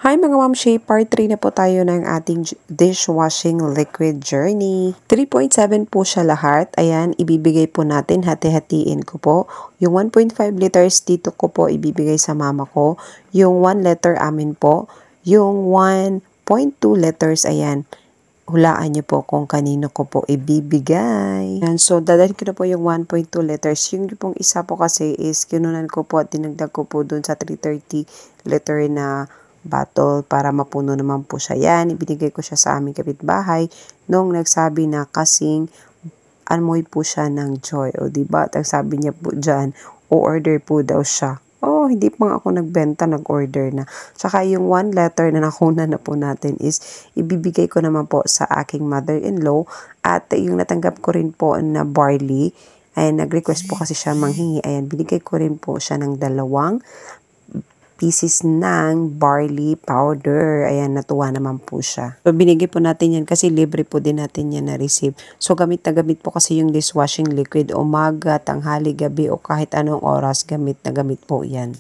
Hi mga mamshi, part 3 na po tayo ng ating dishwashing liquid journey. 3.7 po siya lahat. Ayan, ibibigay po natin, hati-hatiin ko po. Yung 1.5 liters dito ko po ibibigay sa mama ko. Yung 1 liter amin po. Yung 1.2 liters, ayan. Hulaan niyo po kung kanino ko po ibibigay. And so, dadalhin ko na po yung 1.2 liters. Yung pong isa po kasi is kinunan ko po at dinagdag ko po dun sa 330 liter na bottle para mapuno naman po siya. Yan, ibinigay ko siya sa aming kapitbahay nung nagsabi na kasing amoy po siya ng joy. O diba? At sabi niya po dyan, o-order po daw siya. Oh, hindi pa ako nagbenta, nag-order na. Tsaka yung 1 letter na nakuna na po natin is ibibigay ko naman po sa aking mother-in-law. At yung natanggap ko rin po na barley, ayan, nag-request po kasi siya manghingi. Ayan, binigay ko rin po siya ng 2 pieces ng barley powder. Ayan, natuwa naman po siya. So, binigay po natin yan kasi libre po din natin yan na-receive. So, gamit na gamit po kasi yung dishwashing liquid umaga, tanghali, gabi o kahit anong oras, gamit na gamit po yan.